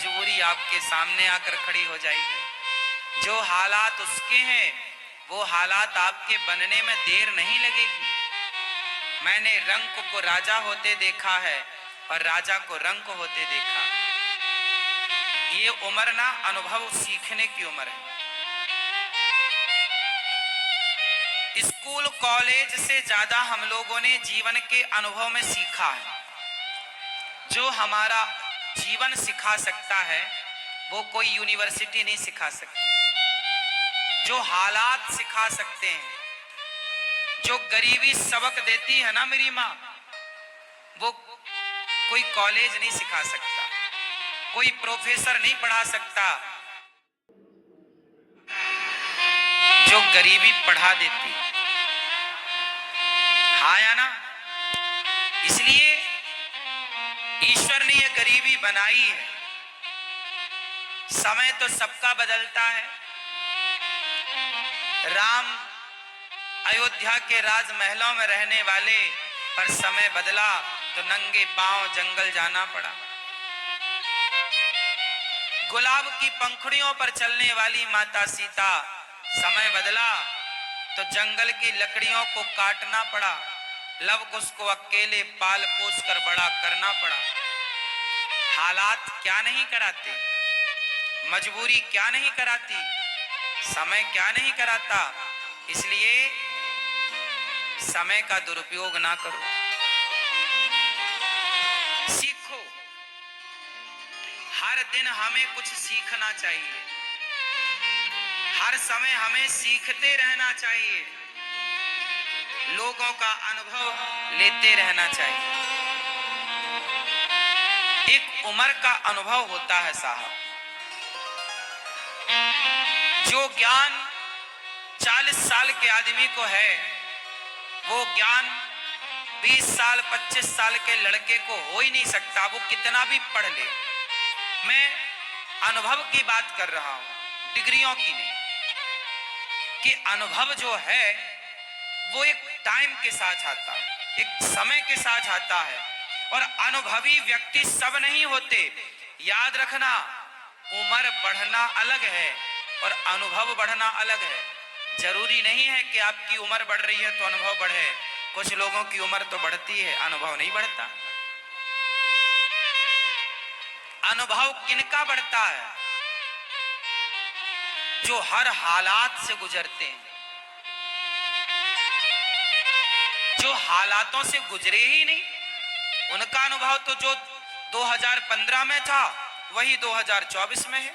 मजबूरी आपके सामने आकर खड़ी हो जाएगी। जो हालात उसके हैं वो हालात आपके बनने में देर नहीं लगेगी। मैंने रंक को राजा होते देखा है और राजा को रंक होते देखा। ये उम्र ना अनुभव सीखने की उम्र है। स्कूल कॉलेज से ज्यादा हम लोगों ने जीवन के अनुभव में सीखा है। जो हमारा जीवन सिखा सकता है वो कोई यूनिवर्सिटी नहीं सिखा सकती। जो हालात सिखा सकते हैं, जो गरीबी सबक देती है ना मेरी माँ, वो कोई कॉलेज नहीं सिखा सकता, कोई प्रोफेसर नहीं पढ़ा सकता। जो गरीबी पढ़ा देती, हाँ या ना? इसलिए ईश्वर ने ये गरीबी बनाई है। समय तो सबका बदलता है। राम अयोध्या के राजमहलों में रहने वाले, पर समय बदला तो नंगे पांव जंगल जाना पड़ा। गुलाब की पंखुड़ियों पर चलने वाली माता सीता, समय बदला तो जंगल की लकड़ियों को काटना पड़ा। लव कुश को अकेले पाल पोस कर बड़ा करना पड़ा। हालात क्या नहीं कराते, मजबूरी क्या नहीं कराती, समय क्या नहीं कराता। इसलिए समय का दुरुपयोग ना करो, सीखो। हर दिन हमें कुछ सीखना चाहिए, हर समय हमें सीखते रहना चाहिए, लोगों का अनुभव लेते रहना चाहिए। एक उम्र का अनुभव होता है साहब। जो ज्ञान 40 साल के आदमी को है, वो ज्ञान 20 साल 25 साल के लड़के को हो ही नहीं सकता, वो कितना भी पढ़ ले। मैं अनुभव की बात कर रहा हूं, डिग्रियों की नहीं। कि अनुभव जो है वो एक टाइम के साथ आता है, एक समय के साथ आता है। और अनुभवी व्यक्ति सब नहीं होते। याद रखना, उम्र बढ़ना अलग है और अनुभव बढ़ना अलग है। जरूरी नहीं है कि आपकी उम्र बढ़ रही है तो अनुभव बढ़े। कुछ लोगों की उम्र तो बढ़ती है, अनुभव नहीं बढ़ता। अनुभव किनका बढ़ता है? जो हर हालात से गुजरते हैं, जो हालातों से गुजरे ही नहीं, उनका अनुभव तो जो 2015 में था वही 2024 में है।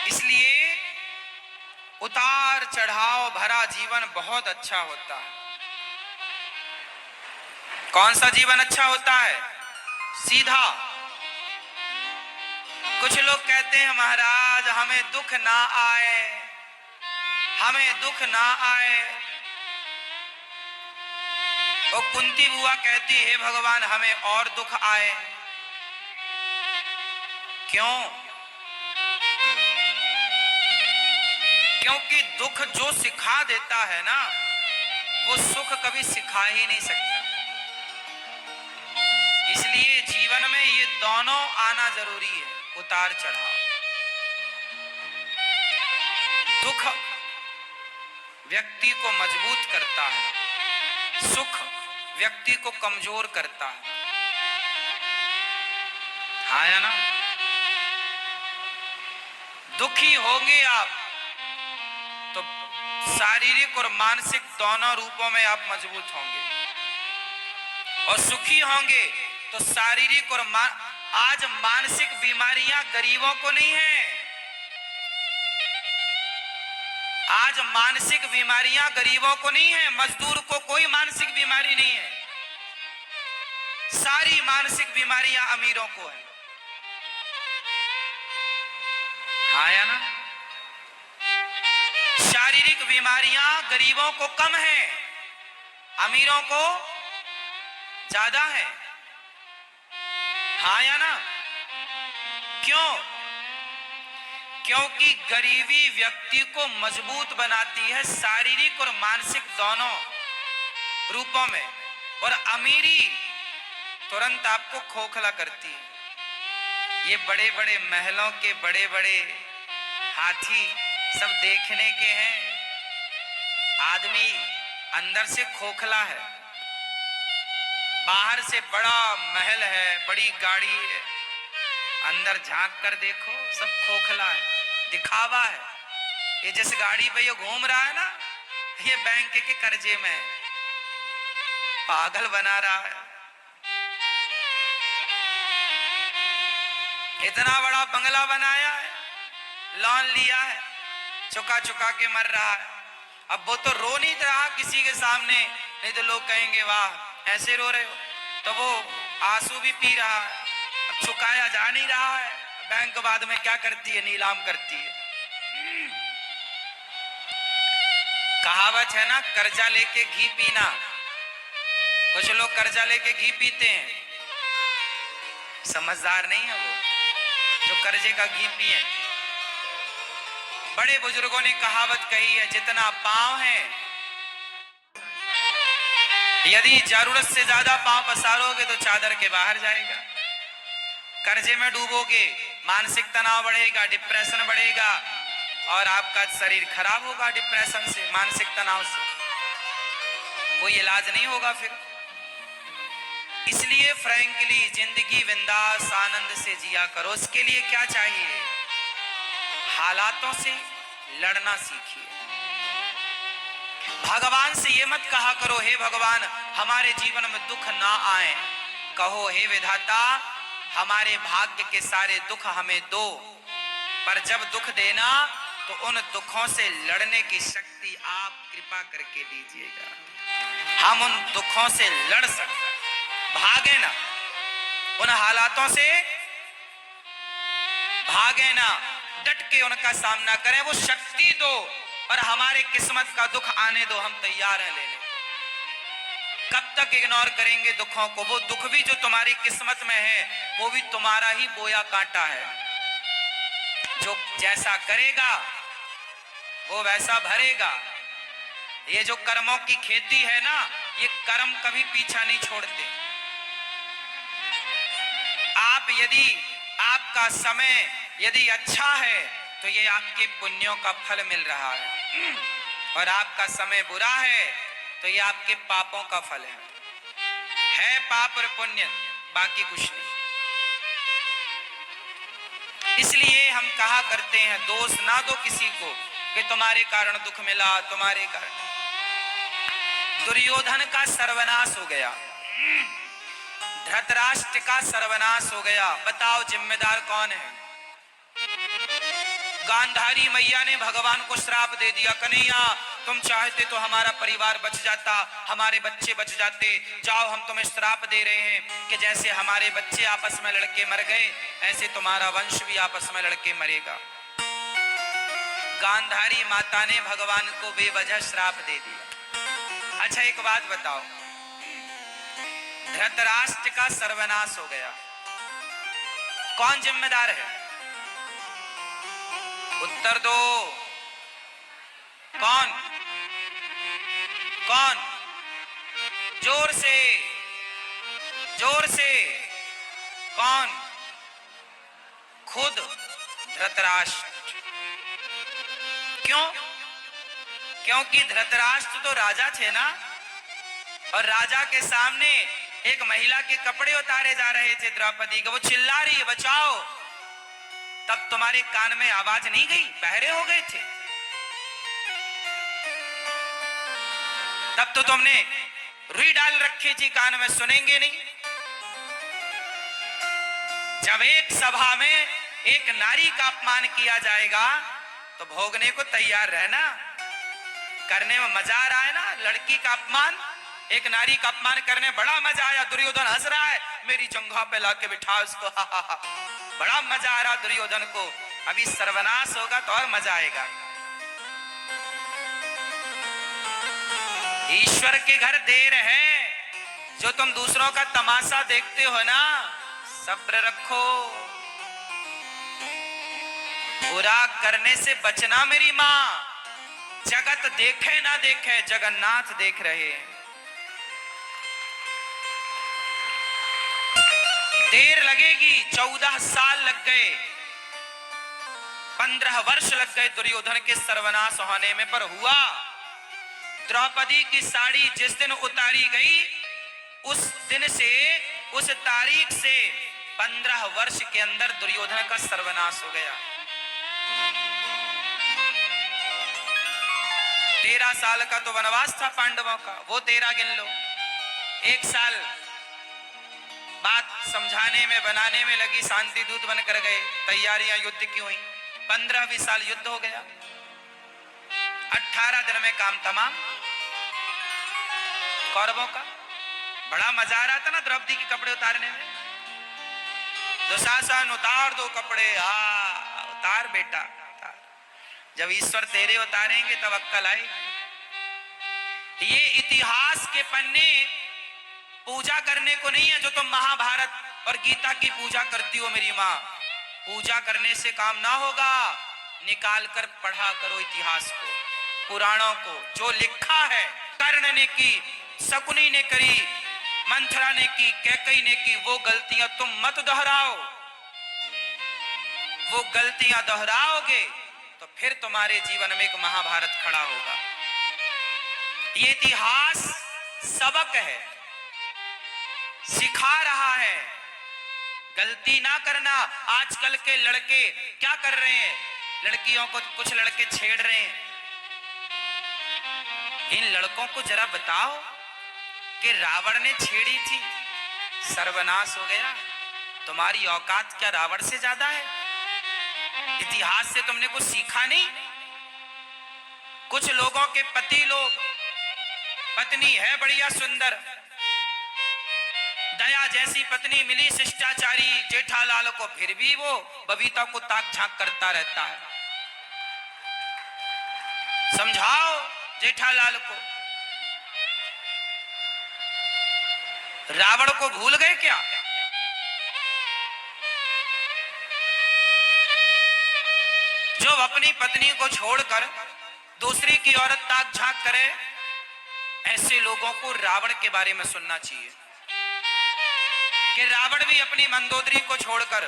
इसलिए उतार चढ़ाव भरा जीवन बहुत अच्छा होता है। कौन सा जीवन अच्छा होता है? सीधा। कुछ लोग कहते हैं महाराज हमें दुख ना आए, हमें दुख ना आए। और कुंती बुआ कहती है भगवान हमें और दुख आए। क्यों? क्योंकि दुख जो सिखा देता है ना, वो सुख कभी सिखा ही नहीं सकता। इसलिए जीवन में ये दोनों आना जरूरी है, उतार चढ़ाव। दुख व्यक्ति को मजबूत करता है, सुख व्यक्ति को कमजोर करता है। हाँ या ना? दुखी होंगे आप तो शारीरिक और मानसिक दोनों रूपों में आप मजबूत होंगे, और सुखी होंगे तो शारीरिक और आज मानसिक बीमारियां गरीबों को नहीं है। आज मानसिक बीमारियां गरीबों को नहीं है, मजदूर को कोई मानसिक बीमारी नहीं है। सारी मानसिक बीमारियां अमीरों को है। हाँ या ना? शारीरिक बीमारियां गरीबों को कम है, अमीरों को ज्यादा है। हाँ या ना? क्यों? क्योंकि गरीबी व्यक्ति को मजबूत बनाती है शारीरिक और मानसिक दोनों रूपों में, और अमीरी तुरंत आपको खोखला करती है। ये बड़े बड़े महलों के बड़े बड़े हाथी सब देखने के हैं, आदमी अंदर से खोखला है। बाहर से बड़ा महल है, बड़ी गाड़ी है, अंदर झांक कर देखो सब खोखला है, दिखावा है। ये जिस गाड़ी पे ये घूम रहा है ना, ये बैंक के कर्जे में है, पागल बना रहा है। इतना बड़ा बंगला बनाया है, लोन लिया है, चुका चुका के मर रहा है। अब वो तो रो नहीं रहा किसी के सामने, नहीं तो लोग कहेंगे वाह ऐसे रो रहे हो, तो वो आंसू भी पी रहा है। अब चुकाया जा नहीं रहा है, बैंक बाद में क्या करती है, नीलाम करती है। कहावत है ना, कर्जा लेके घी पीना। कुछ लोग कर्जा लेके घी पीते हैं, समझदार नहीं है वो जो कर्जे का घी पिए। बड़े बुजुर्गों ने कहावत कही है, जितना पांव है, यदि जरूरत से ज्यादा पांव पसारोगे तो चादर के बाहर जाएगा। कर्जे में डूबोगे, मानसिक तनाव बढ़ेगा, डिप्रेशन बढ़ेगा, और आपका शरीर खराब होगा डिप्रेशन से, मानसिक तनाव से। कोई इलाज नहीं होगा फिर। इसलिए फ्रैंकली जिंदगी बिंदास आनंद से जिया करो। उसके लिए क्या चाहिए? हालातों से लड़ना सीखिए। भगवान से ये मत कहा करो हे भगवान हमारे जीवन में दुख ना आए, कहो हे विधाता हमारे भाग्य के सारे दुख हमें दो। पर जब दुख देना तो उन दुखों से लड़ने की शक्ति आप कृपा करके दीजिएगा। हम उन दुखों से लड़ सकते, भागे ना, उन हालातों से भागे ना, डट के उनका सामना करें, वो शक्ति दो और हमारे किस्मत का दुख आने दो, हम तैयार हैं लेने को। कब तक इग्नोर करेंगे दुखों को? वो दुख भी जो तुम्हारी किस्मत में है वो भी तुम्हारा ही बोया कांटा है। जो जैसा करेगा वो वैसा भरेगा। ये जो कर्मों की खेती है ना, ये कर्म कभी पीछा नहीं छोड़ते। आप यदि आपका समय यदि अच्छा है तो ये आपके पुण्यों का फल मिल रहा है, और आपका समय बुरा है तो ये आपके पापों का फल है पाप और पुण्य, बाकी कुछ नहीं। इसलिए हम कहा करते हैं दोष ना दो किसी को कि तुम्हारे कारण दुख मिला, तुम्हारे कारण। दुर्योधन का सर्वनाश हो गया, धृतराष्ट्र का सर्वनाश हो गया। बताओ जिम्मेदार कौन है? गांधारी मैया ने भगवान को श्राप दे दिया, कन्हैया तुम चाहते तो हमारा परिवार बच जाता, हमारे बच्चे बच जाते, जाओ हम तुम्हें श्राप दे रहे हैं कि जैसे हमारे बच्चे आपस में लड़के मर गए ऐसे तुम्हारा वंश भी आपस में लड़के मरेगा। गांधारी माता ने भगवान को बेवजह श्राप दे दिया। अच्छा एक बात बताओ, धृतराष्ट्र का सर्वनाश हो गया, कौन जिम्मेदार है? उत्तर दो, कौन? कौन? जोर से, जोर से, कौन? खुद धृतराष्ट्र। क्यों? क्योंकि धृतराष्ट्र तो राजा थे ना, और राजा के सामने एक महिला के कपड़े उतारे जा रहे थे द्रौपदी के, वो चिल्ला रही है बचाओ, तब तुम्हारे कान में आवाज नहीं गई? बहरे हो गए थे तब तो तुमने रुई डाल रखी थी कान में, सुनेंगे नहीं। जब एक सभा में एक नारी का अपमान किया जाएगा तो भोगने को तैयार रहना। करने में मजा आ रहा है ना, लड़की का अपमान, एक नारी का अपमान करने बड़ा मजा आया। दुर्योधन हंस रहा है, मेरी जंघा पे लाके बिठा उसको, हा हा हा, बड़ा मजा आ रहा दुर्योधन को। अभी सर्वनाश होगा तो और मजा आएगा। ईश्वर के घर देर है, जो तुम दूसरों का तमाशा देखते हो ना, सब्र रखो। बुरा करने से बचना मेरी मां। जगत देखे ना देखे, जगन्नाथ देख रहे हैं। देर लगेगी, 14 साल लग गए, 15 वर्ष लग गए दुर्योधन के सर्वनाश होने में, पर हुआ। द्रौपदी की साड़ी जिस दिन उतारी गई, उस दिन से, उस तारीख से 15 वर्ष के अंदर दुर्योधन का सर्वनाश हो गया। 13 साल का तो वनवास था पांडवों का, वो 13 गिन लो। 1 साल बात समझाने में, बनाने में लगी, शांति दूत बनकर गए, तैयारियां युद्ध की हुई। 15-20 साल युद्ध हो गया, 18 दिन में काम तमाम कौरवों का। बड़ा मजा आ रहा था ना द्रौपदी के कपड़े उतारने में। दुशासन उतार दो कपड़े, उतार बेटा उतार। जब ईश्वर तेरे उतारेंगे तब अक्कल आएगी। ये इतिहास के पन्ने पूजा करने को नहीं है जो तुम महाभारत और गीता की पूजा करती हो मेरी माँ। पूजा करने से काम ना होगा, निकाल कर पढ़ा करो इतिहास को, पुराणों को। जो लिखा है, कर्ण ने की, शकुनी ने करी, मंथरा ने की, कैकई ने की, वो गलतियां तुम मत दोहराओ। वो गलतियां दोहराओगे तो फिर तुम्हारे जीवन में एक महाभारत खड़ा होगा। ये इतिहास सबक है, सिखा रहा है गलती ना करना। आजकल के लड़के क्या कर रहे हैं, लड़कियों को कुछ लड़के छेड़ रहे हैं। इन लड़कों को जरा बताओ कि रावण ने छेड़ी थी, सर्वनाश हो गया। तुम्हारी औकात क्या रावण से ज्यादा है? इतिहास से तुमने कुछ सीखा नहीं? कुछ लोगों के पति लोग, पत्नी है बढ़िया सुंदर, दया जैसी पत्नी मिली, शिष्टाचारी जेठालाल को, फिर भी वो बबीता को ताक झांक करता रहता है। समझाओ जेठालाल को। रावण को भूल गए क्या? जो अपनी पत्नी को छोड़कर दूसरी की औरत ताक झांक करे, ऐसे लोगों को रावण के बारे में सुनना चाहिए कि रावण भी अपनी मंदोदरी को छोड़कर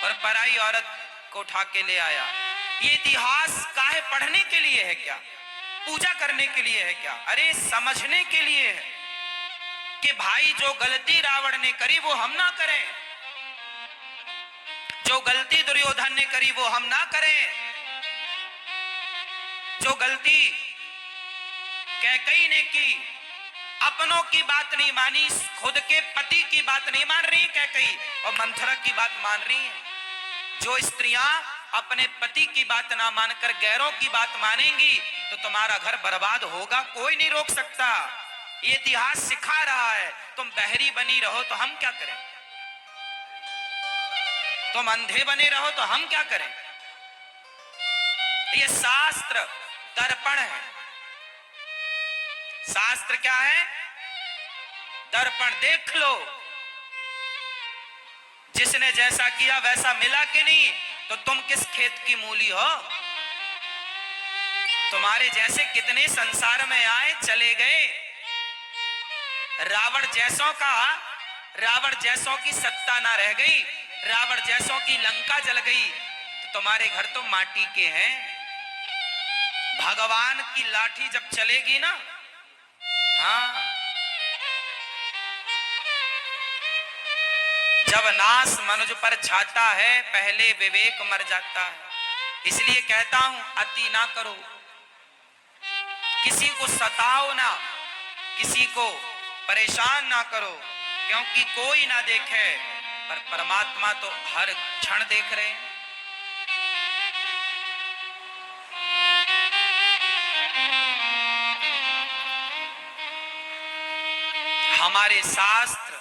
और पराई औरत को उठा के ले आया। ये इतिहास काहे पढ़ने के लिए है क्या? पूजा करने के लिए है क्या? अरे समझने के लिए है कि भाई जो गलती रावण ने करी वो हम ना करें, जो गलती दुर्योधन ने करी वो हम ना करें, जो गलती कैकई ने की, अपनों की बात नहीं मानी, खुद के पति की बात नहीं मान रही कैकई और मंथरा की बात मान रही है। जो स्त्रियां अपने पति की बात ना मानकर गैरों की बात मानेंगी तो तुम्हारा घर बर्बाद होगा, कोई नहीं रोक सकता। ये इतिहास सिखा रहा है। तुम बहरी बनी रहो तो हम क्या करें? तुम अंधे बने रहो तो हम क्या करें? ये शास्त्र दर्पण है। शास्त्र क्या है? दर्पण। देख लो, जिसने जैसा किया वैसा मिला कि नहीं, तो तुम किस खेत की मूली हो? तुम्हारे जैसे कितने संसार में आए चले गए। रावण जैसों की सत्ता ना रह गई, रावण जैसों की लंका जल गई, तो तुम्हारे घर तो माटी के हैं। भगवान की लाठी जब चलेगी ना, हाँ, जब नाश मनुज पर छाता है, पहले विवेक मर जाता है। इसलिए कहता हूं अति ना करो, किसी को सताओ ना, किसी को परेशान ना करो, क्योंकि कोई ना देखे पर परमात्मा तो हर क्षण देख रहे हैं। हमारे शास्त्र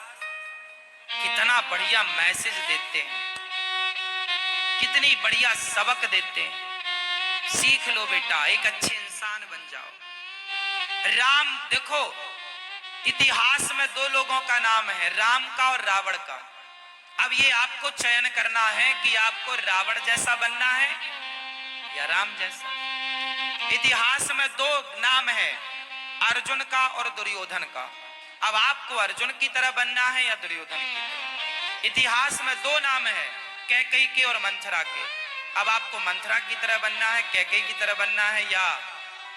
कितना बढ़िया मैसेज देते हैं, कितनी बढ़िया सबक देते हैं। सीख लो बेटा, एक अच्छे इंसान बन जाओ। राम, देखो इतिहास में दो लोगों का नाम है, राम का और रावण का। अब ये आपको चयन करना है कि आपको रावण जैसा बनना है या राम जैसा। इतिहास में दो नाम है, अर्जुन का और दुर्योधन का। अब आपको अर्जुन की तरह बनना है या दुर्योधन की तरह। इतिहास में दो नाम है, कैकेयी के और मंथरा के। अब आपको मंथरा की तरह बनना है, कैकेयी की तरह बनना है या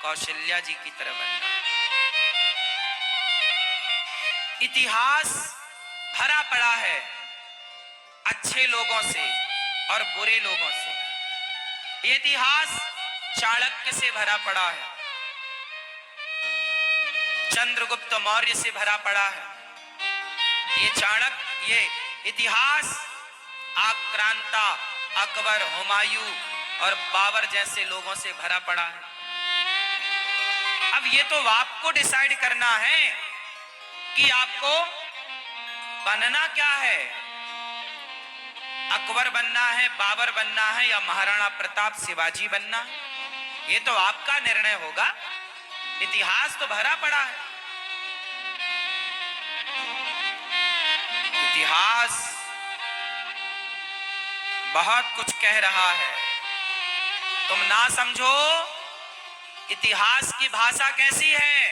कौशल्या जी की तरह बनना है। इतिहास भरा पड़ा है अच्छे लोगों से और बुरे लोगों से। ये इतिहास चाणक्य से भरा पड़ा है, चंद्रगुप्त मौर्य से भरा पड़ा है। ये चाणक्य, ये इतिहास आक्रांता, अकबर, हुमायूं और बाबर जैसे लोगों से भरा पड़ा है। अब ये तो आपको डिसाइड करना है कि आपको बनना क्या है, अकबर बनना है, बाबर बनना है या महाराणा प्रताप, शिवाजी बनना है। ये तो आपका निर्णय होगा। इतिहास तो भरा पड़ा है। इतिहास बहुत कुछ कह रहा है, तुम ना समझो। इतिहास की भाषा कैसी है?